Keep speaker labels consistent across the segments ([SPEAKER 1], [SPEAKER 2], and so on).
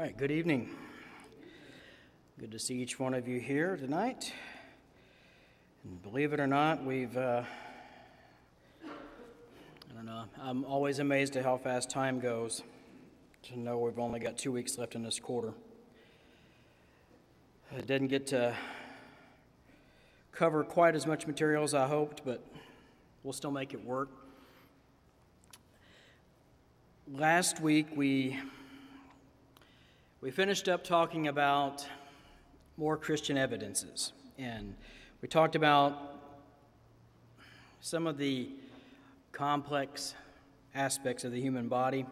[SPEAKER 1] right, good evening. Good to see each one of you here tonight. And believe it or not, I'm always amazed at how fast time goes to know we've only got 2 weeks left in this quarter. I didn't get to cover quite as much material as I hoped, but we'll still make it work. Last week, we finished up talking about more Christian evidences, and we talked about some of the complex aspects of the human body,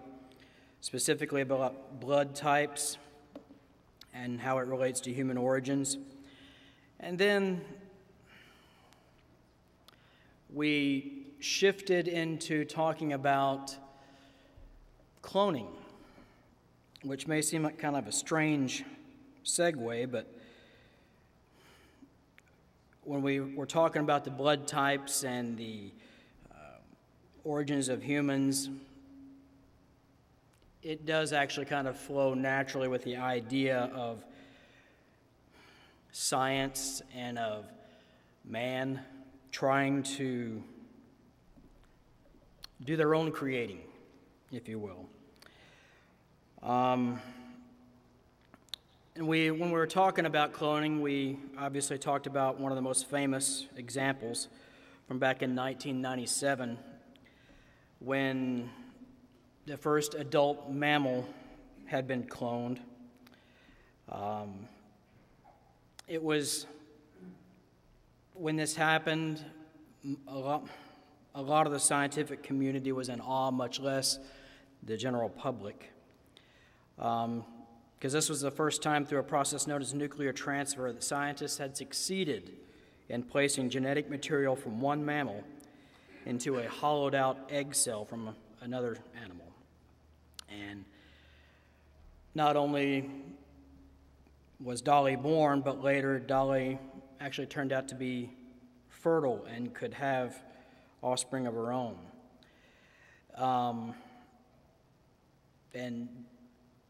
[SPEAKER 1] specifically about blood types and how it relates to human origins. And then we shifted into talking about cloning, which may seem like kind of a strange segue, but when we were talking about the blood types and the origins of humans, it does actually kind of flow naturally with the idea of science and of man trying to do their own creating, if you will. And when we were talking about cloning, we obviously talked about one of the most famous examples from back in 1997 when the first adult mammal had been cloned. It was, when this happened, a lot of the scientific community was in awe, much less the general public. Because this was the first time through a process known as nuclear transfer that scientists had succeeded in placing genetic material from one mammal into a hollowed-out egg cell from another animal. And not only was Dolly born, but later Dolly actually turned out to be fertile and could have offspring of her own. And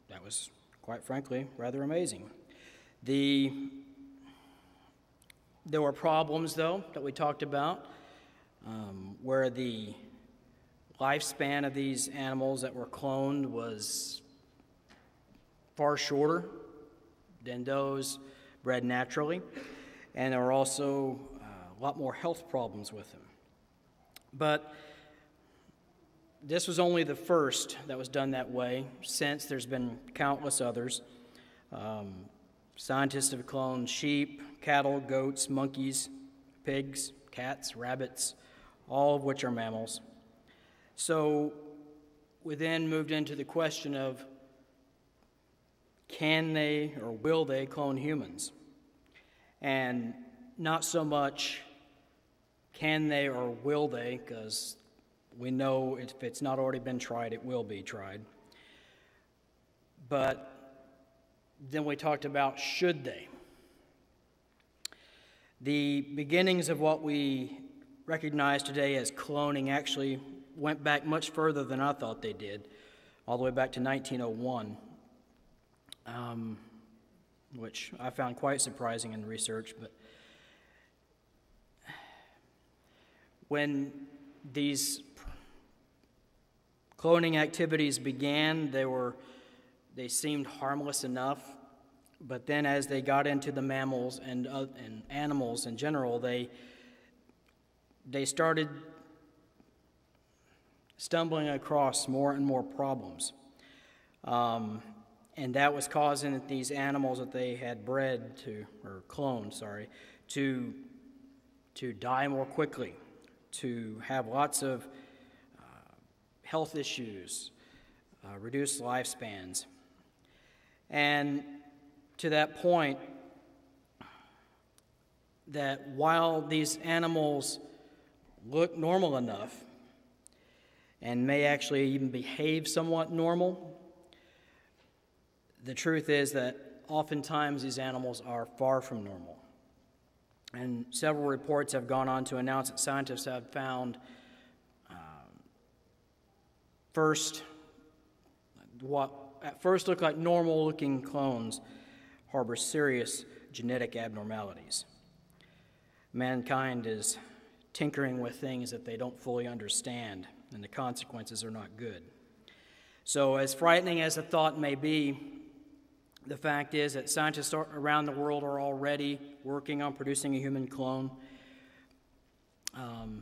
[SPEAKER 1] that was, quite frankly, rather amazing. There were problems, though, that we talked about, where the lifespan of these animals that were cloned was far shorter than those bred naturally, and there were also a lot more health problems with them. But this was only the first that was done that way. Since, there's been countless others. Scientists have cloned sheep, cattle, goats, monkeys, pigs, cats, rabbits, all of which are mammals. So we then moved into the question of, can they or will they clone humans? And not so much can they or will they, because we know if it's not already been tried, it will be tried. But then we talked about, should they? The beginnings of what we recognize today as cloning actually went back much further than I thought they did, all the way back to 1901, which I found quite surprising in research. But when these cloning activities began, they seemed harmless enough, but then as they got into the mammals and animals in general, they started stumbling across more and more problems. And that was causing these animals that they had bred or cloned, to die more quickly, to have lots of health issues, reduced lifespans. And to that point, that while these animals look normal enough and may actually even behave somewhat normal, the truth is that oftentimes these animals are far from normal. And several reports have gone on to announce that scientists have found, first, what at first look like normal-looking clones harbor serious genetic abnormalities. Mankind is tinkering with things that they don't fully understand, and the consequences are not good. So as frightening as the thought may be, the fact is that scientists around the world are already working on producing a human clone.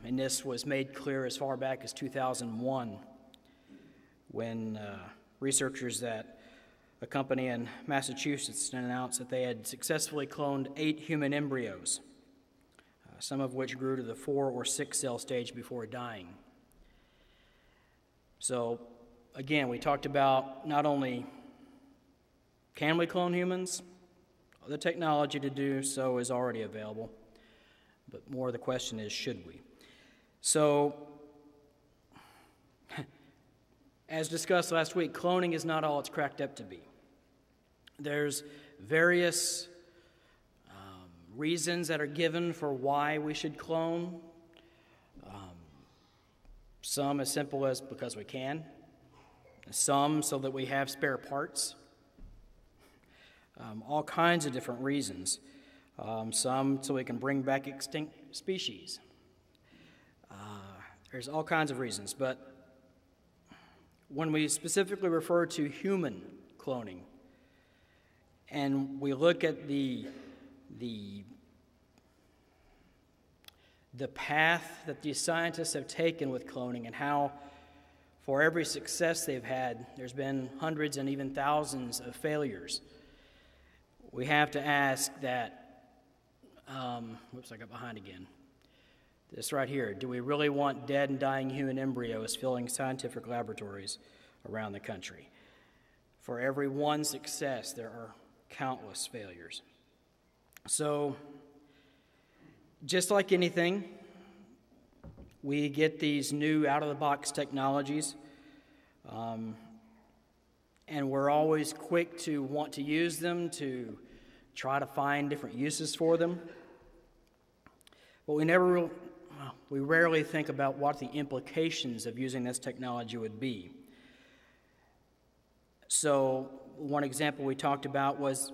[SPEAKER 1] And this was made clear as far back as 2001 when researchers at a company in Massachusetts announced that they had successfully cloned 8 human embryos, some of which grew to the 4 or 6 cell stage before dying. So, again, we talked about not only can we clone humans, the technology to do so is already available, but more the question is, should we? So, as discussed last week, cloning is not all it's cracked up to be. There's various reasons that are given for why we should clone. Some as simple as because we can. Some so that we have spare parts. All kinds of different reasons. Some so we can bring back extinct species. There's all kinds of reasons, but when we specifically refer to human cloning, and we look at the path that these scientists have taken with cloning and how for every success they've had, there's been hundreds and even thousands of failures. We have to ask that, whoops, I got behind again. This right here, do we really want dead and dying human embryos filling scientific laboratories around the country? For every one success, there are countless failures. So, just like anything, we get these new out-of-the-box technologies, and we're always quick to want to use them, to try to find different uses for them. But we rarely think about what the implications of using this technology would be. So, one example we talked about was,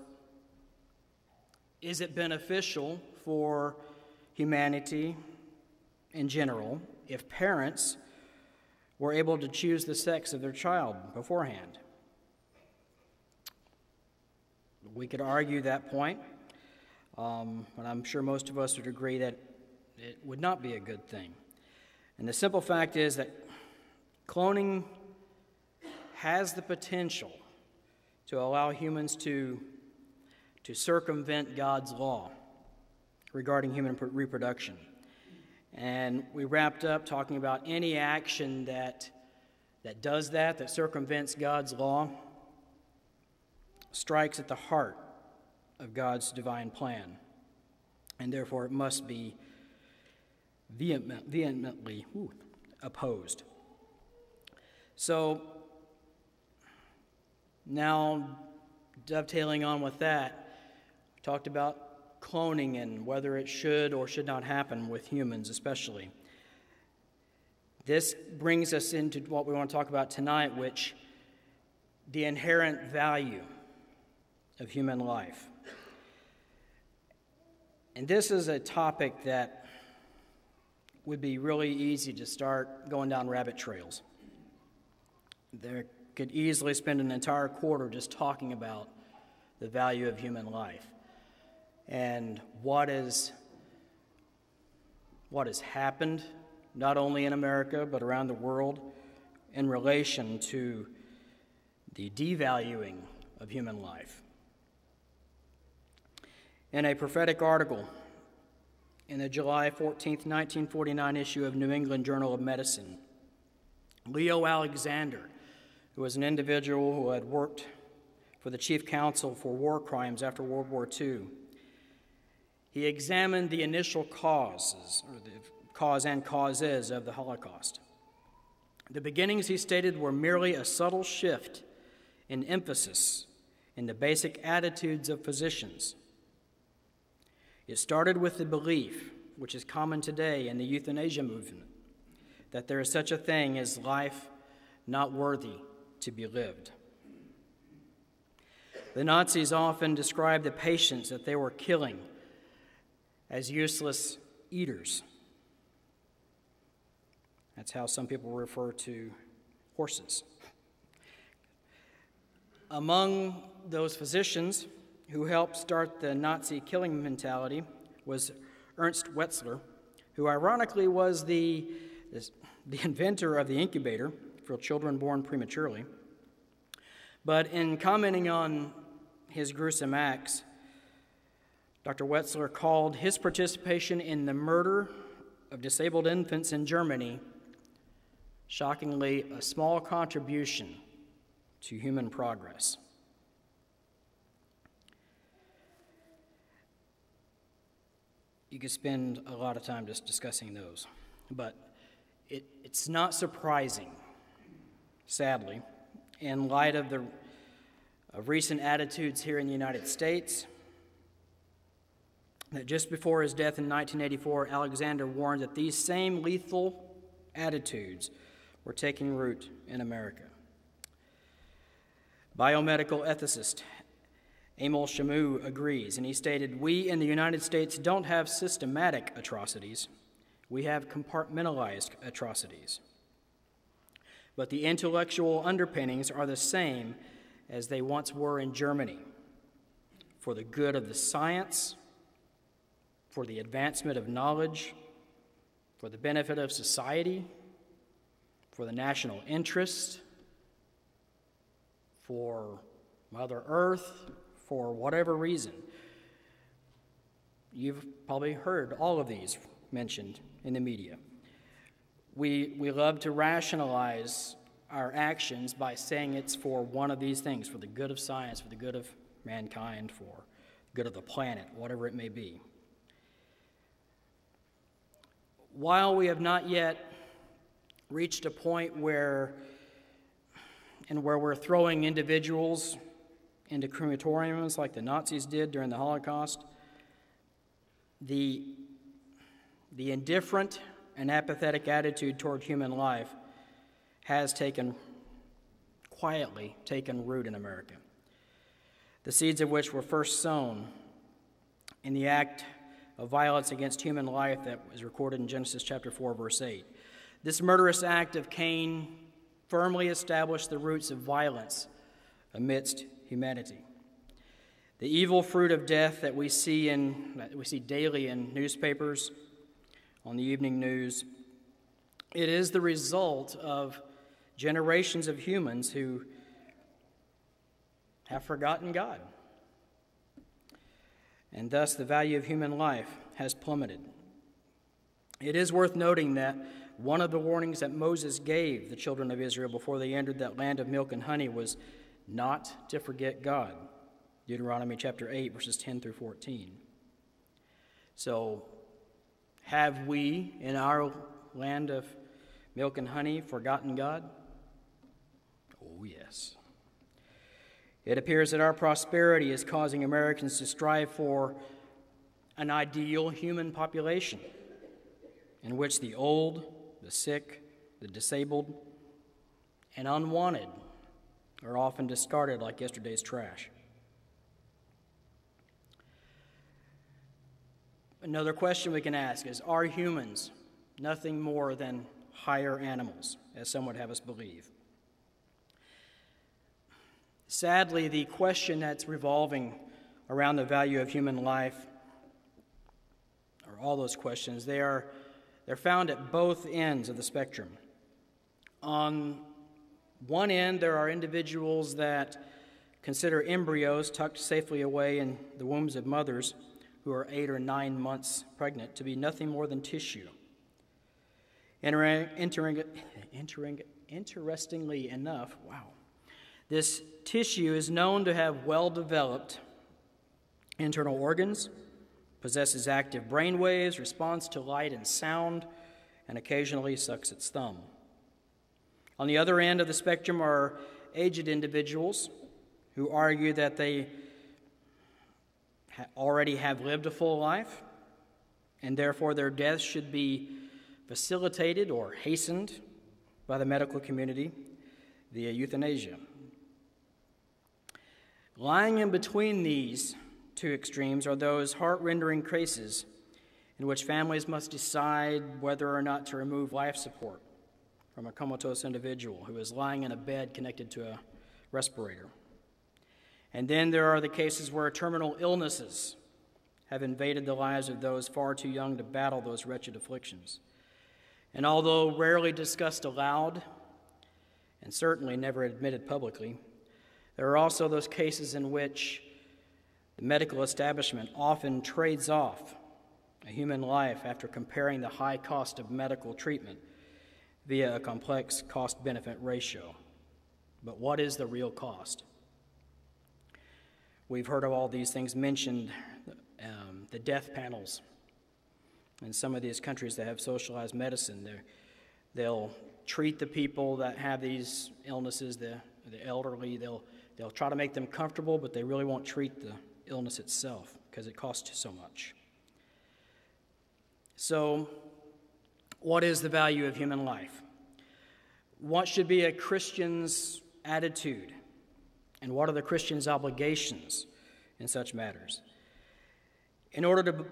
[SPEAKER 1] is it beneficial for humanity in general if parents were able to choose the sex of their child beforehand? We could argue that point, but I'm sure most of us would agree that it would not be a good thing. And the simple fact is that cloning has the potential to allow humans to circumvent God's law regarding human reproduction. And we wrapped up talking about any action that does that circumvents God's law, strikes at the heart of God's divine plan, and therefore it must be vehemently opposed. So, now dovetailing on with that, we talked about cloning and whether it should or should not happen with humans especially. This brings us into what we want to talk about tonight, which the inherent value of human life. And this is a topic that would be really easy to start going down rabbit trails. There could easily spend an entire quarter just talking about the value of human life and what has happened, not only in America but around the world, in relation to the devaluing of human life. In a prophetic article in the July 14th, 1949 issue of New England Journal of Medicine, Leo Alexander, who was an individual who had worked for the Chief Counsel for War Crimes after World War II, he examined the initial causes, or the cause and causes of the Holocaust. The beginnings, he stated, were merely a subtle shift in emphasis in the basic attitudes of physicians. It started with the belief, which is common today in the euthanasia movement, that there is such a thing as life not worthy to be lived. The Nazis often described the patients that they were killing as useless eaters. That's how some people refer to horses. Among those physicians who helped start the Nazi killing mentality was Ernst Wetzler, who ironically was the inventor of the incubator for children born prematurely. But in commenting on his gruesome acts, Dr. Wetzler called his participation in the murder of disabled infants in Germany, shockingly, a small contribution to human progress. You could spend a lot of time just discussing those, but it's not surprising, sadly, in light of recent attitudes here in the United States, that just before his death in 1984, Alexander warned that these same lethal attitudes were taking root in America. Biomedical ethicist Emil Shamu agrees, and he stated, "We in the United States don't have systematic atrocities. We have compartmentalized atrocities. But the intellectual underpinnings are the same as they once were in Germany, for the good of the science, for the advancement of knowledge, for the benefit of society, for the national interest, for Mother Earth, for whatever reason." You've probably heard all of these mentioned in the media. We love to rationalize our actions by saying it's for one of these things, for the good of science, for the good of mankind, for the good of the planet, whatever it may be. While we have not yet reached a point where we're throwing individuals into crematoriums like the Nazis did during the Holocaust, the indifferent and apathetic attitude toward human life has quietly taken root in America, the seeds of which were first sown in the act of violence against human life that was recorded in Genesis chapter 4, verse 8. This murderous act of Cain firmly established the roots of violence amidst humanity. The evil fruit of death that we see daily in newspapers, on the evening news, it is the result of generations of humans who have forgotten God. And thus the value of human life has plummeted. It is worth noting that one of the warnings that Moses gave the children of Israel before they entered that land of milk and honey was not to forget God. Deuteronomy chapter 8, verses 10 through 14. So, have we in our land of milk and honey forgotten God? Oh, yes. It appears that our prosperity is causing Americans to strive for an ideal human population in which the old, the sick, the disabled, and unwanted are often discarded like yesterday's trash. Another question we can ask is, are humans nothing more than higher animals, as some would have us believe? Sadly, the question that's revolving around the value of human life, or all those questions, they're found at both ends of the spectrum. On one end, there are individuals that consider embryos tucked safely away in the wombs of mothers who are 8 or 9 months pregnant to be nothing more than tissue. Interestingly enough, this tissue is known to have well-developed internal organs, possesses active brain waves, responds to light and sound, and occasionally sucks its thumb. On the other end of the spectrum are aged individuals who argue that they already have lived a full life, and therefore their death should be facilitated or hastened by the medical community via euthanasia. Lying in between these two extremes are those heart-rending cases in which families must decide whether or not to remove life support from a comatose individual who is lying in a bed connected to a respirator. And then there are the cases where terminal illnesses have invaded the lives of those far too young to battle those wretched afflictions. And although rarely discussed aloud, and certainly never admitted publicly, there are also those cases in which the medical establishment often trades off a human life after comparing the high cost of medical treatment via a complex cost-benefit ratio. But what is the real cost? We've heard of all these things mentioned, the death panels in some of these countries that have socialized medicine. They'll treat the people that have these illnesses, the elderly. They'll try to make them comfortable, but they really won't treat the illness itself because it costs so much. So, what is the value of human life? What should be a Christian's attitude? And what are the Christian's obligations in such matters? In order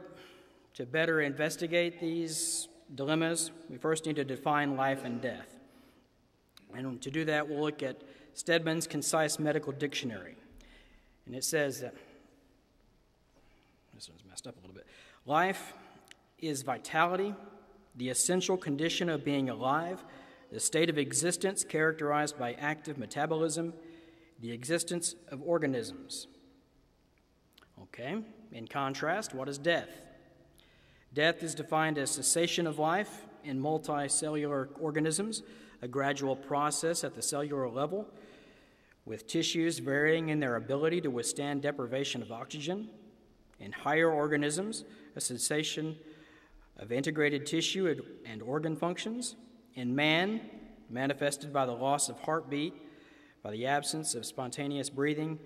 [SPEAKER 1] to better investigate these dilemmas, we first need to define life and death. And to do that, we'll look at Stedman's Concise Medical Dictionary. And it says that, this one's messed up a little bit, life is vitality, the essential condition of being alive, the state of existence characterized by active metabolism, the existence of organisms. Okay, in contrast, what is death? Death is defined as cessation of life in multicellular organisms, a gradual process at the cellular level, with tissues varying in their ability to withstand deprivation of oxygen. In higher organisms, a cessation of integrated tissue and organ functions. In man, manifested by the loss of heartbeat, by the absence of spontaneous breathing,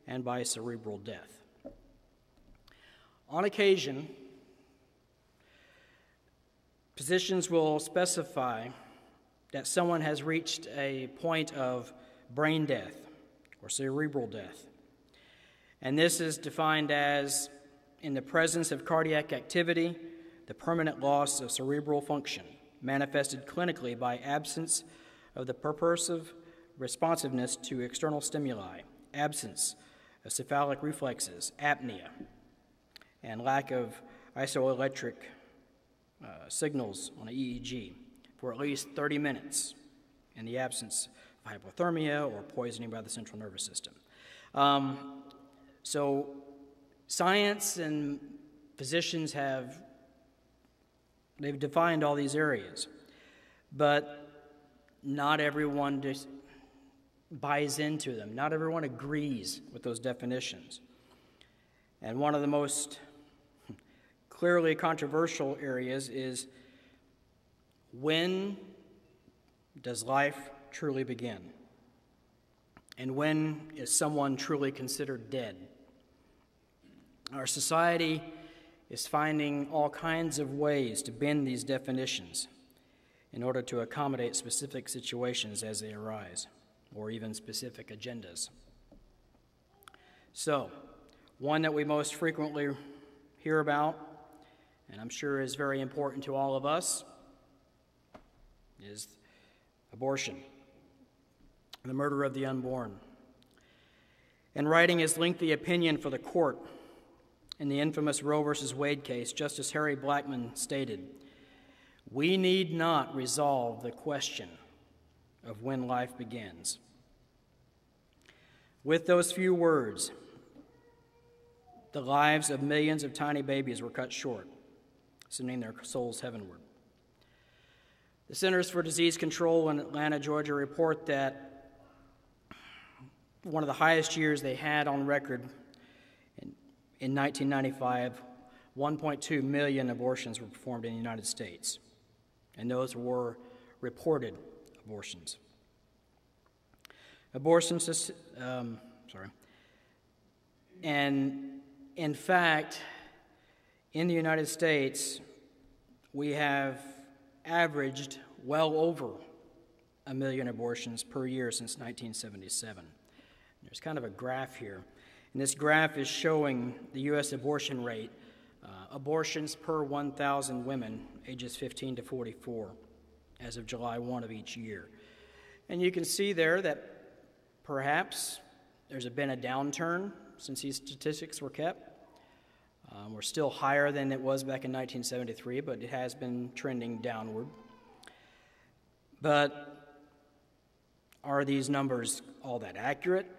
[SPEAKER 1] and by cerebral death. On occasion, physicians will specify that someone has reached a point of brain death or cerebral death. And this is defined as in the presence of cardiac activity, the permanent loss of cerebral function, manifested clinically by absence of the purposive responsiveness to external stimuli, absence of cephalic reflexes, apnea, and lack of isoelectric signals on an EEG for at least 30 minutes in the absence of hypothermia or poisoning by the central nervous system. So science and physicians they've defined all these areas, but not everyone just buys into them. Not everyone agrees with those definitions. And one of the most clearly controversial areas is, when does life truly begin? And when is someone truly considered dead? Our society is finding all kinds of ways to bend these definitions in order to accommodate specific situations as they arise, or even specific agendas. So, one that we most frequently hear about, and I'm sure is very important to all of us, is abortion, the murder of the unborn. In writing his lengthy opinion for the court in the infamous Roe v. Wade case, Justice Harry Blackmun stated, "We need not resolve the question of when life begins." With those few words, the lives of millions of tiny babies were cut short, sending their souls heavenward. The Centers for Disease Control in Atlanta, Georgia, report that one of the highest years they had on record in 1995, 1.2 million abortions were performed in the United States, and those were reported abortions. And in fact, in the United States, we have averaged well over 1 million abortions per year since 1977. There's kind of a graph here. And this graph is showing the U.S. abortion rate, abortions per 1,000 women ages 15 to 44 as of July 1 of each year. And you can see there that perhaps there's been a downturn since these statistics were kept. We're still higher than it was back in 1973, but it has been trending downward. But are these numbers all that accurate?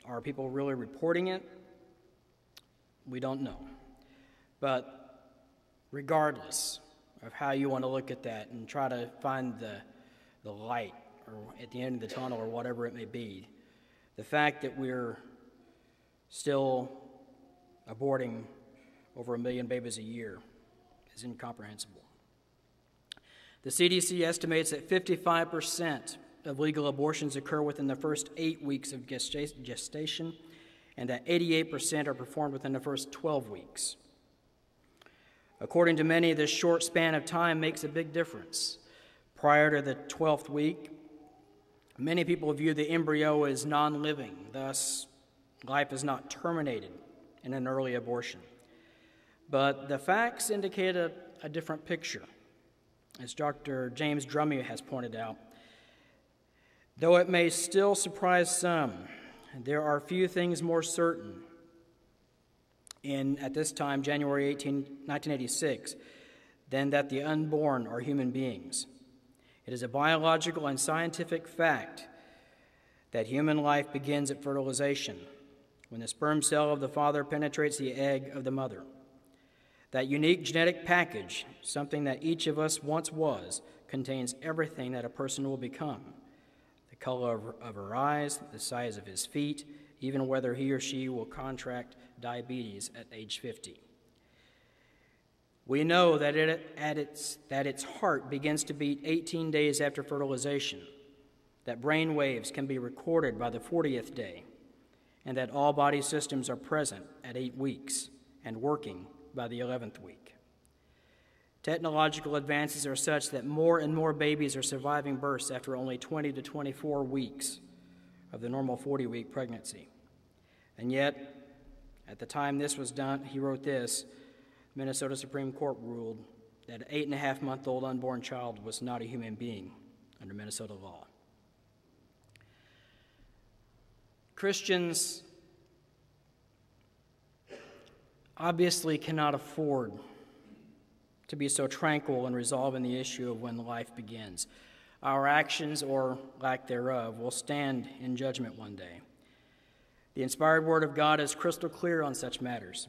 [SPEAKER 1] Are people really reporting it? We don't know. But regardless of how you want to look at that and try to find the light or at the end of the tunnel or whatever it may be, the fact that we're still aborting over 1 million babies a year is incomprehensible. The CDC estimates that 55% of legal abortions occur within the first 8 weeks of gestation, and that 88% are performed within the first 12 weeks. According to many, this short span of time makes a big difference. Prior to the 12th week, many people view the embryo as non-living, thus life is not terminated in an early abortion. But the facts indicate a different picture. As Dr. James Drummond has pointed out, though it may still surprise some, there are few things more certain at this time, January 18, 1986, than that the unborn are human beings. It is a biological and scientific fact that human life begins at fertilization, when the sperm cell of the father penetrates the egg of the mother. That unique genetic package, something that each of us once was, contains everything that a person will become. The color of her eyes, the size of his feet, even whether he or she will contract diabetes at age 50. We know that its heart begins to beat 18 days after fertilization, that brain waves can be recorded by the 40th day, and that all body systems are present at 8 weeks and working by the 11th week. Technological advances are such that more and more babies are surviving births after only 20 to 24 weeks of the normal 40-week pregnancy. And yet, at the time this was done, he wrote this, Minnesota Supreme Court ruled that an 8.5-month-old unborn child was not a human being under Minnesota law. Christians obviously cannot afford to be so tranquil in resolving the issue of when life begins. Our actions, or lack thereof, will stand in judgment one day. The inspired Word of God is crystal clear on such matters.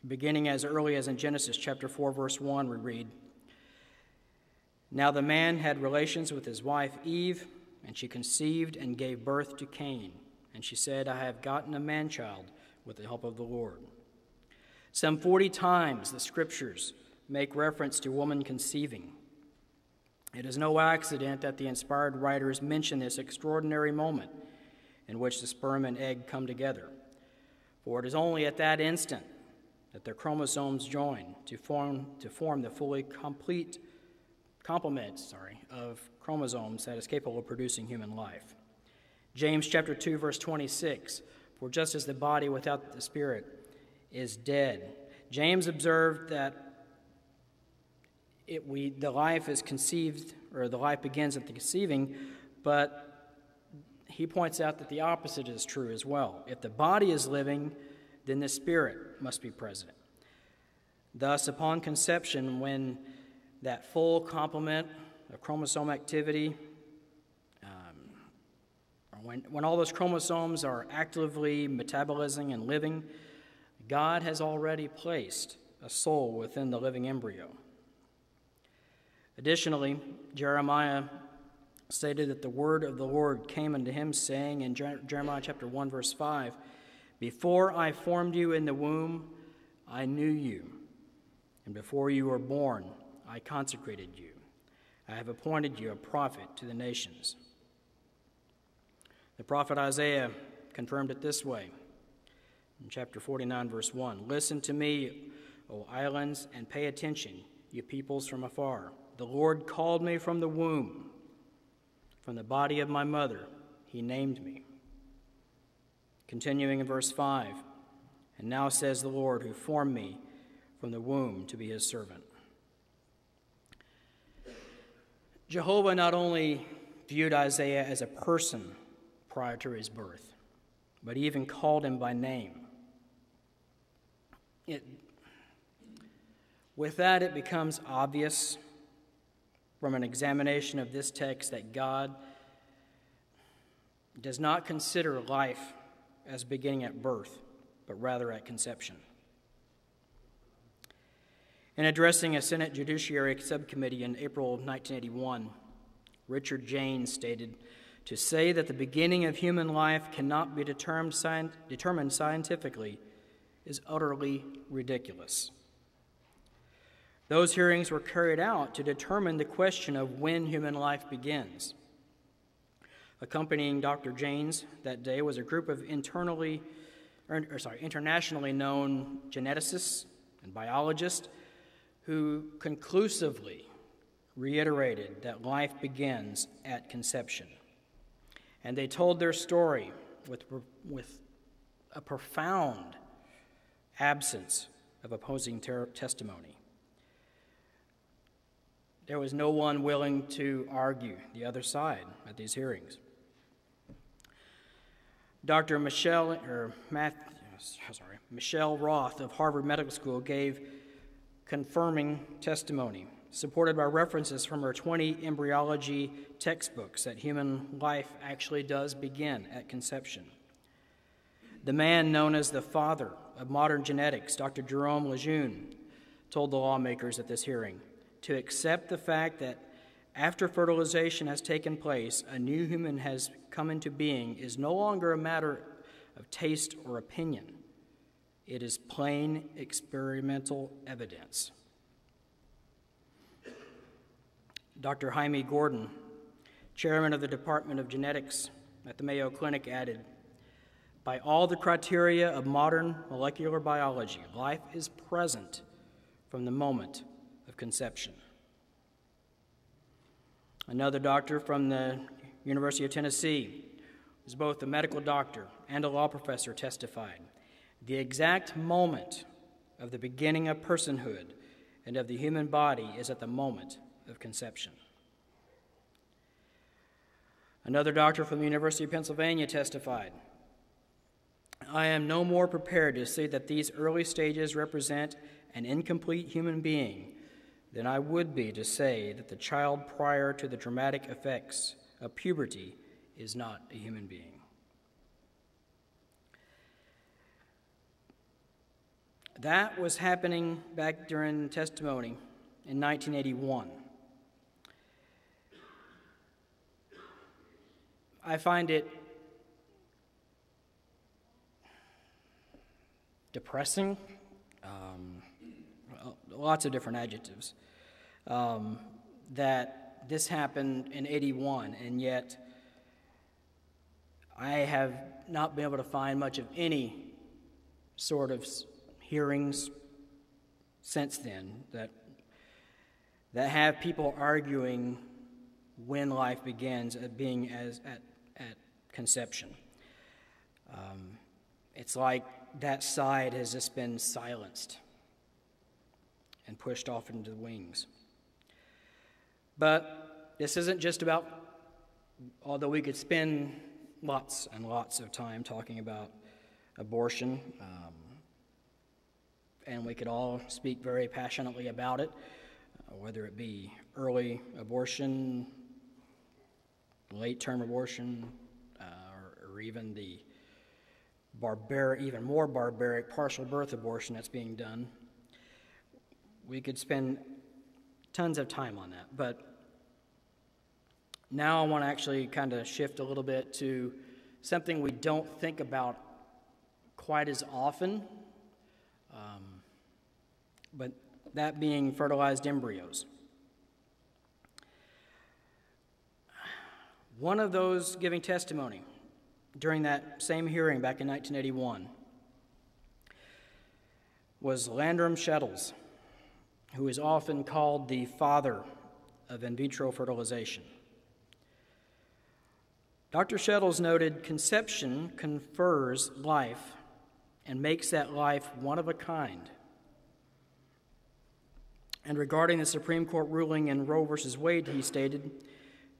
[SPEAKER 1] Beginning as early as in Genesis chapter 4, verse 1, we read, "Now the man had relations with his wife Eve, and she conceived and gave birth to Cain. And she said, I have gotten a man-child with the help of the Lord." Some 40 times the scriptures make reference to woman conceiving. It is no accident that the inspired writers mention this extraordinary moment in which the sperm and egg come together. For it is only at that instant that their chromosomes join to form the fully complete complement of chromosomes that is capable of producing human life. James chapter 2, verse 26, "For just as the body without the spirit is dead." James observed that the life is conceived, or the life begins at the conceiving, but he points out that the opposite is true as well. If the body is living, then the spirit must be present. Thus, upon conception, when that full complement of chromosome activity, when all those chromosomes are actively metabolizing and living, God has already placed a soul within the living embryo. Additionally, Jeremiah stated that the word of the Lord came unto him, saying in Jeremiah chapter 1, verse 5, "Before I formed you in the womb, I knew you, and before you were born, I consecrated you. I have appointed you a prophet to the nations." The prophet Isaiah confirmed it this way in chapter 49, verse 1, "Listen to me, O islands, and pay attention, you peoples from afar. The Lord called me from the womb. From the body of my mother, he named me." Continuing in verse 5, And now says the Lord, who formed me from the womb to be his servant. Jehovah not only viewed Isaiah as a person prior to his birth, but he even called him by name. With that, it becomes obvious from an examination of this text that God does not consider life as beginning at birth, but rather at conception. In addressing a Senate Judiciary Subcommittee in April 1981, Richard Janes stated, "To say that the beginning of human life cannot be determined scientifically is utterly ridiculous." Those hearings were carried out to determine the question of when human life begins. Accompanying Dr. Janes that day was a group of internationally known geneticists and biologists who conclusively reiterated that life begins at conception. And they told their story with a profound absence of opposing testimony. There was no one willing to argue the other side at these hearings. Dr. Michelle Roth of Harvard Medical School gave confirming testimony, supported by references from her 20 embryology textbooks, that human life actually does begin at conception. The man known as the father of modern genetics, Dr. Jerome Lejeune, told the lawmakers at this hearing to accept the fact that after fertilization has taken place, a new human has come into being is no longer a matter of taste or opinion. It is plain experimental evidence. Dr. Jaime Gordon, chairman of the Department of Genetics at the Mayo Clinic, added, "By all the criteria of modern molecular biology, life is present from the moment of conception." Another doctor from the University of Tennessee, who was both a medical doctor and a law professor, testified, "The exact moment of the beginning of personhood and of the human body is at the moment of conception." Another doctor from the University of Pennsylvania testified, "I am no more prepared to say that these early stages represent an incomplete human being than I would be to say that the child prior to the dramatic effects of puberty is not a human being." That was happening back during testimony in 1981. I find it depressing, lots of different adjectives, that this happened in 81, and yet I have not been able to find much of any sort of hearings since then that have people arguing when life begins at being at conception. It's like that side has just been silenced and pushed off into the wings. But this isn't just about, although we could spend lots and lots of time talking about abortion, and we could all speak very passionately about it, whether it be early abortion, late-term abortion, or even the even more barbaric partial birth abortion that's being done. We could spend tons of time on that, but now I want to actually kind of shift a little bit to something we don't think about quite as often, but that being fertilized embryos. One of those giving testimony during that same hearing back in 1981 was Landrum Shettles, who is often called the father of in vitro fertilization. Dr. Shettles noted conception confers life and makes that life one of a kind. And regarding the Supreme Court ruling in Roe v. Wade, he stated,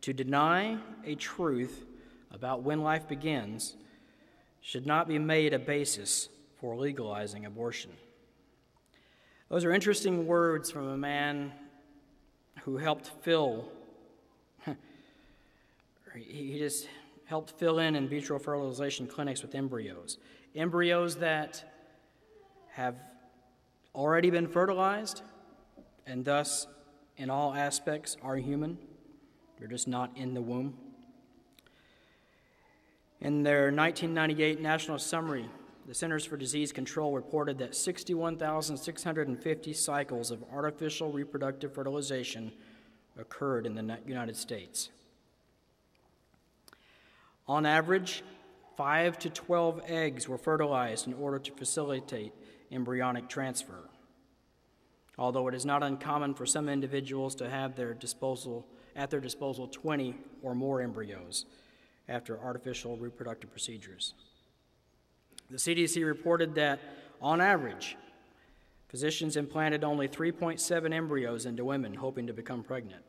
[SPEAKER 1] "To deny a truth about when life begins should not be made a basis for legalizing abortion." Those are interesting words from a man who helped fill, he just helped fill in vitro fertilization clinics with embryos that have already been fertilized and thus in all aspects are human. They're just not in the womb. In their 1998 national summary, the Centers for Disease Control reported that 61,650 cycles of artificial reproductive fertilization occurred in the United States. On average, 5 to 12 eggs were fertilized in order to facilitate embryonic transfer, although it is not uncommon for some individuals to have at their disposal 20 or more embryos after artificial reproductive procedures. The CDC reported that, on average, physicians implanted only 3.7 embryos into women hoping to become pregnant.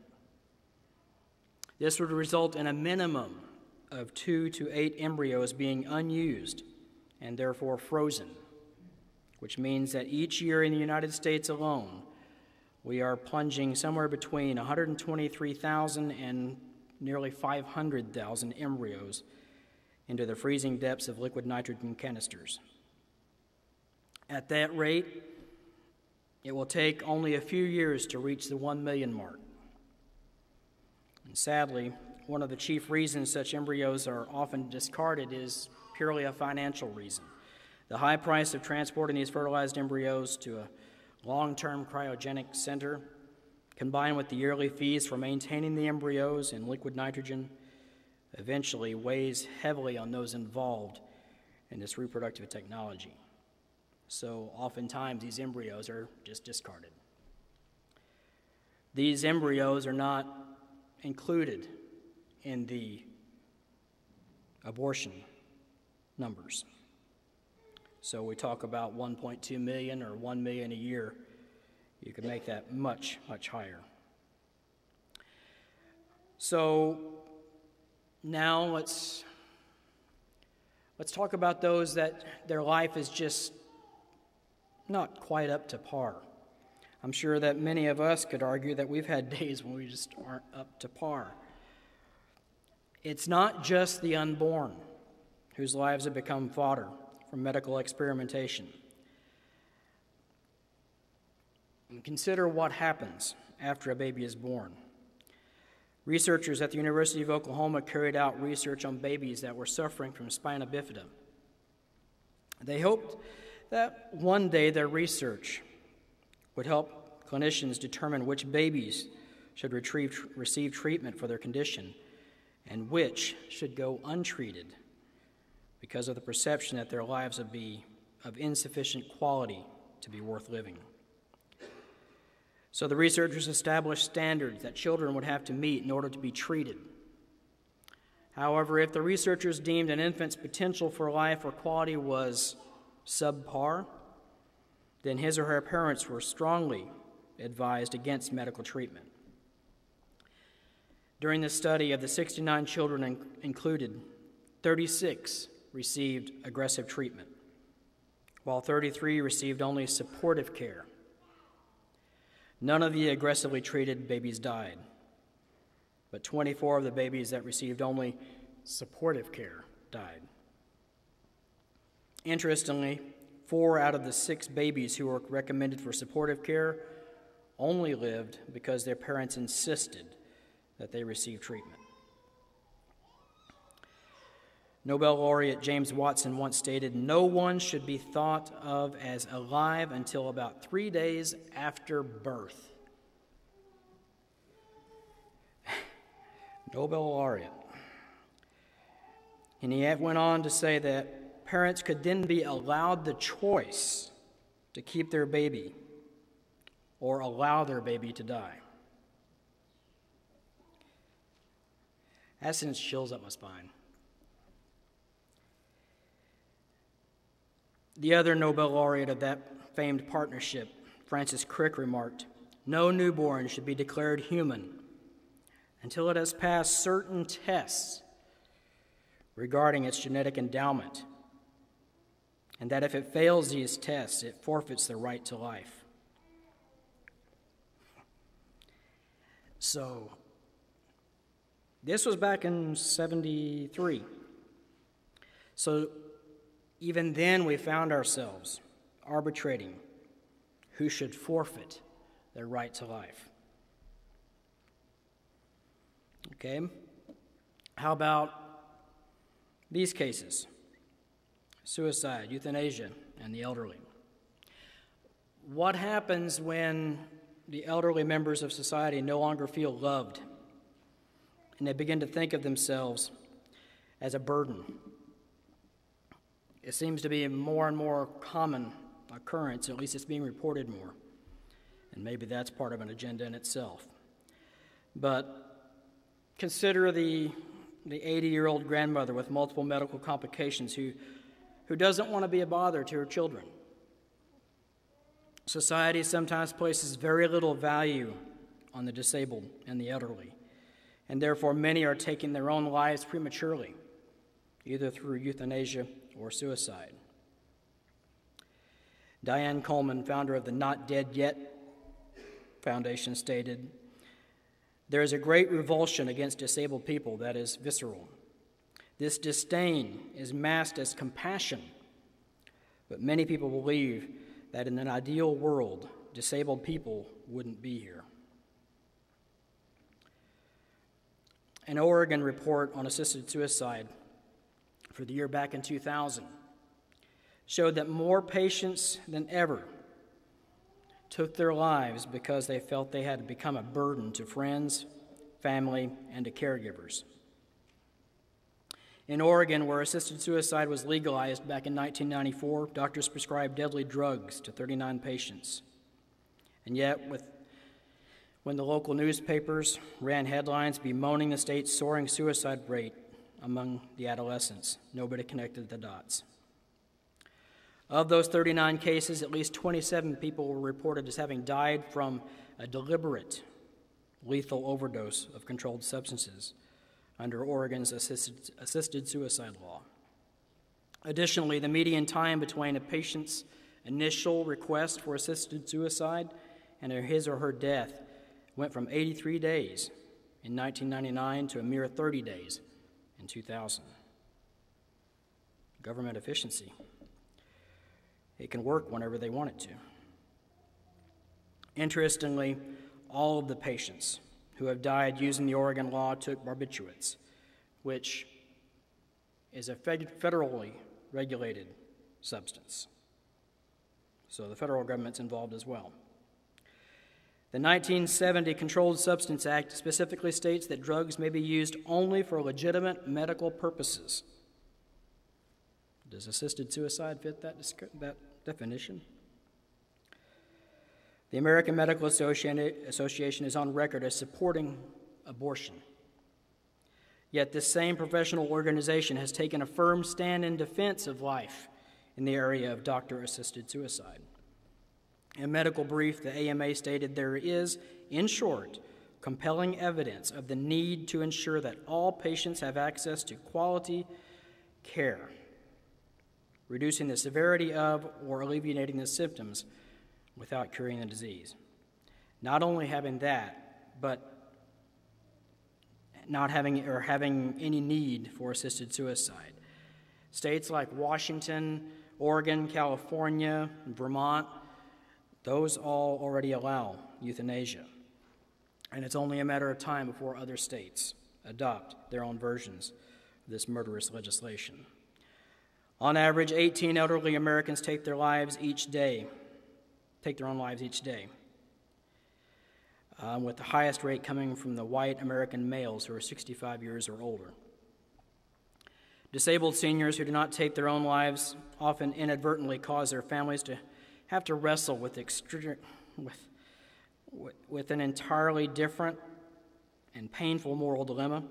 [SPEAKER 1] This would result in a minimum of 2 to 8 embryos being unused and therefore frozen, which means that each year in the United States alone, we are plunging somewhere between 123,000 and nearly 500,000 embryos into the freezing depths of liquid nitrogen canisters. At that rate, it will take only a few years to reach the 1 million mark. And sadly, one of the chief reasons such embryos are often discarded is purely a financial reason. The high price of transporting these fertilized embryos to a long-term cryogenic center, combined with the yearly fees for maintaining the embryos in liquid nitrogen, eventually weighs heavily on those involved in this reproductive technology. So oftentimes these embryos are just discarded. These embryos are not included in the abortion numbers. So we talk about 1.2 million or 1 million a year. You could make that much, much higher. So now let's talk about those that their life is just not quite up to par. I'm sure that many of us could argue that we've had days when we just aren't up to par. It's not just the unborn whose lives have become fodder for medical experimentation. And consider what happens after a baby is born. Researchers at the University of Oklahoma carried out research on babies that were suffering from spina bifida. They hoped that one day their research would help clinicians determine which babies should receive treatment for their condition and which should go untreated because of the perception that their lives would be of insufficient quality to be worth living. So the researchers established standards that children would have to meet in order to be treated. However, if the researchers deemed an infant's potential for life or quality was subpar, then his or her parents were strongly advised against medical treatment. During the study, of the 69 children included, 36 received aggressive treatment, while 33 received only supportive care. None of the aggressively treated babies died, but 24 of the babies that received only supportive care died. Interestingly, 4 out of the 6 babies who were recommended for supportive care only lived because their parents insisted that they receive treatment. Nobel laureate James Watson once stated, "No one should be thought of as alive until about 3 days after birth." Nobel laureate. And he went on to say that parents could then be allowed the choice to keep their baby or allow their baby to die. That sends chills up my spine. The other Nobel laureate of that famed partnership, Francis Crick, remarked, "No newborn should be declared human until it has passed certain tests regarding its genetic endowment, and that if it fails these tests, it forfeits the right to life." So, this was back in 73. So, even then we found ourselves arbitrating who should forfeit their right to life. Okay? How about these cases? Suicide, euthanasia, and the elderly. What happens when the elderly members of society no longer feel loved and they begin to think of themselves as a burden? It seems to be a more and more common occurrence, at least it's being reported more. And maybe that's part of an agenda in itself. But consider the 80-year-old grandmother with multiple medical complications who doesn't want to be a bother to her children. Society sometimes places very little value on the disabled and the elderly, and therefore many are taking their own lives prematurely, either through euthanasia or suicide. Diane Coleman, founder of the Not Dead Yet Foundation, stated, "There is a great revulsion against disabled people that is visceral. This disdain is masked as compassion, but many people believe that in an ideal world, disabled people wouldn't be here." An Oregon report on assisted suicide for the year back in 2000 showed that more patients than ever took their lives because they felt they had become a burden to friends, family, and to caregivers. In Oregon, where assisted suicide was legalized back in 1994, doctors prescribed deadly drugs to 39 patients. And yet, when the local newspapers ran headlines bemoaning the state's soaring suicide rate among the adolescents, nobody connected the dots. Of those 39 cases, at least 27 people were reported as having died from a deliberate lethal overdose of controlled substances under Oregon's assisted suicide law. Additionally, the median time between a patient's initial request for assisted suicide and his or her death went from 83 days in 1999 to a mere 30 days in 2000. Government efficiency. It can work whenever they want it to. Interestingly, all of the patients who have died using the Oregon law took barbiturates, which is a federally regulated substance. So the federal government's involved as well. The 1970 Controlled Substance Act specifically states that drugs may be used only for legitimate medical purposes. Does assisted suicide fit that definition? The American Medical Association is on record as supporting abortion. Yet this same professional organization has taken a firm stand in defense of life in the area of doctor-assisted suicide. In a medical brief, the AMA stated there is, in short, compelling evidence of the need to ensure that all patients have access to quality care, reducing the severity of or alleviating the symptoms without curing the disease. Not only having that, but not having any need for assisted suicide. States like Washington, Oregon, California, Vermont, those all already allow euthanasia. And it's only a matter of time before other states adopt their own versions of this murderous legislation. On average, 18 elderly Americans take their own lives each day, with the highest rate coming from the white American males who are 65 years or older. Disabled seniors who do not take their own lives often inadvertently cause their families to have to wrestle with an entirely different and painful moral dilemma.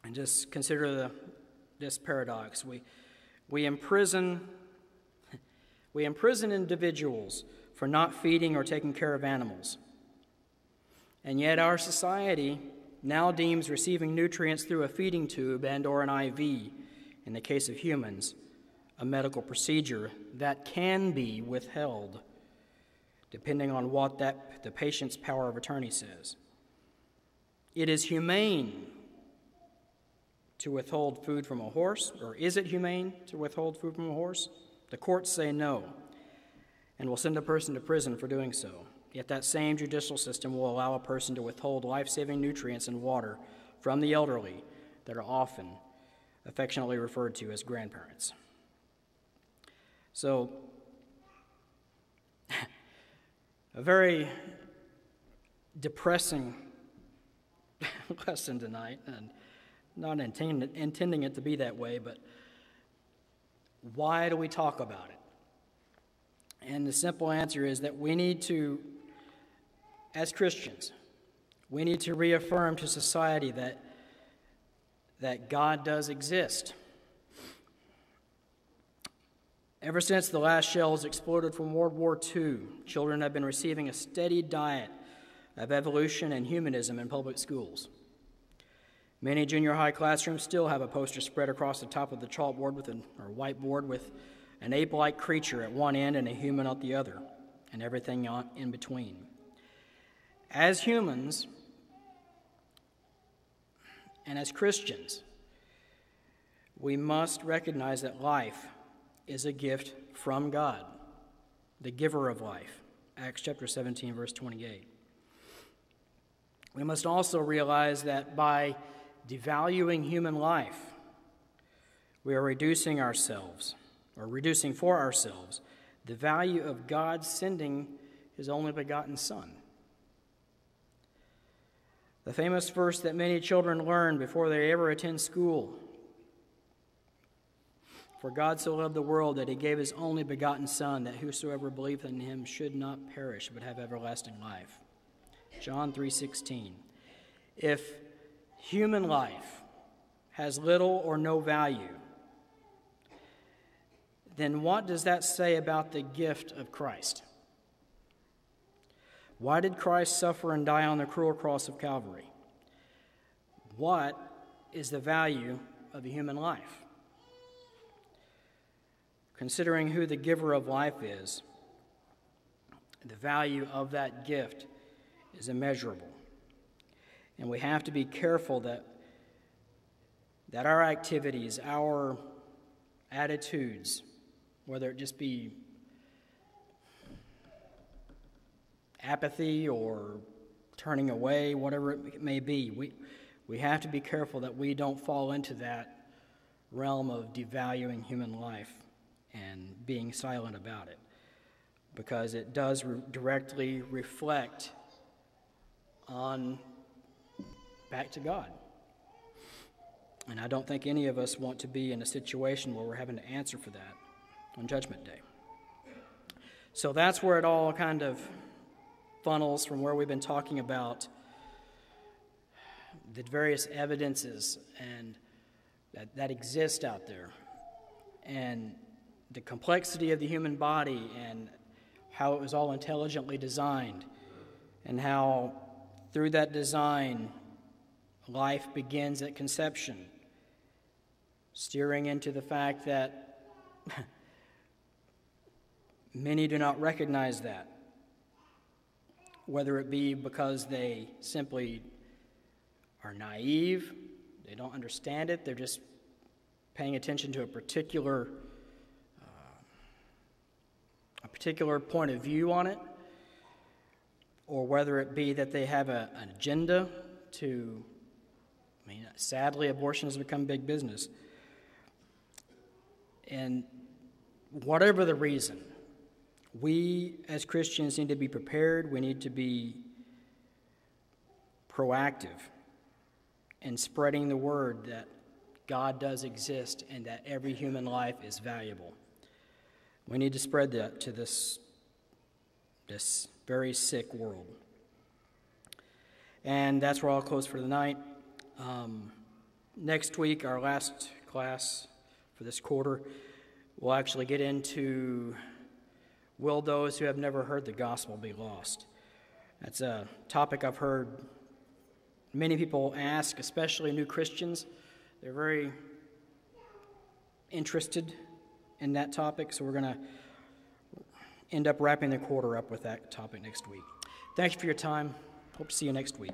[SPEAKER 1] And just consider this paradox. We imprison We imprison individuals for not feeding or taking care of animals. And yet our society now deems receiving nutrients through a feeding tube and or an IV, in the case of humans, a medical procedure that can be withheld, depending on what the patient's power of attorney says. It is humane to withhold food from a horse, or is it humane to withhold food from a horse? The courts say no, and will send a person to prison for doing so. Yet that same judicial system will allow a person to withhold life-saving nutrients and water from the elderly that are often affectionately referred to as grandparents. So, a very depressing lesson tonight, and not intending it to be that way, but why do we talk about it? And the simple answer is that we need to, as Christians, we need to reaffirm to society that God does exist. Ever since the last shells exploded from World War II, children have been receiving a steady diet of evolution and humanism in public schools. Many junior high classrooms still have a poster spread across the top of the chalkboard or whiteboard with an ape-like creature at one end and a human at the other, and everything in between. As humans and as Christians, we must recognize that life is a gift from God, the giver of life. Acts chapter 17, verse 28. We must also realize that by devaluing human life, we are reducing for ourselves the value of God sending his only begotten Son. The famous verse that many children learn before they ever attend school: "For God so loved the world that he gave his only begotten Son, that whosoever believeth in him should not perish but have everlasting life." John 3:16. If human life has little or no value, then what does that say about the gift of Christ? Why did Christ suffer and die on the cruel cross of Calvary? What is the value of a human life? Considering who the giver of life is, the value of that gift is immeasurable. And we have to be careful that our activities, our attitudes, whether it just be apathy or turning away, whatever it may be, we have to be careful that we don't fall into that realm of devaluing human life and being silent about it, because it does directly reflect on back to God. And I don't think any of us want to be in a situation where we're having to answer for that on Judgment Day. So that's where it all kind of funnels from, where we've been talking about the various evidences and that exist out there, and the complexity of the human body, and how it was all intelligently designed, and how through that design life begins at conception, steering into the fact that many do not recognize that, whether it be because they simply are naive, they don't understand it, they're just paying attention to a particular point of view on it, or whether it be that they have an agenda to, sadly, abortion has become big business. And whatever the reason, we as Christians need to be prepared. We need to be proactive in spreading the word that God does exist and that every human life is valuable. We need to spread that to this very sick world. And that's where I'll close for tonight. Next week, our last class for this quarter, we'll actually get into Will those who have never heard the gospel be lost? That's a topic I've heard many people ask, especially new Christians. They're very interested in that topic, so we're going to end up wrapping the quarter up with that topic next week. Thank you for your time. Hope to see you next week.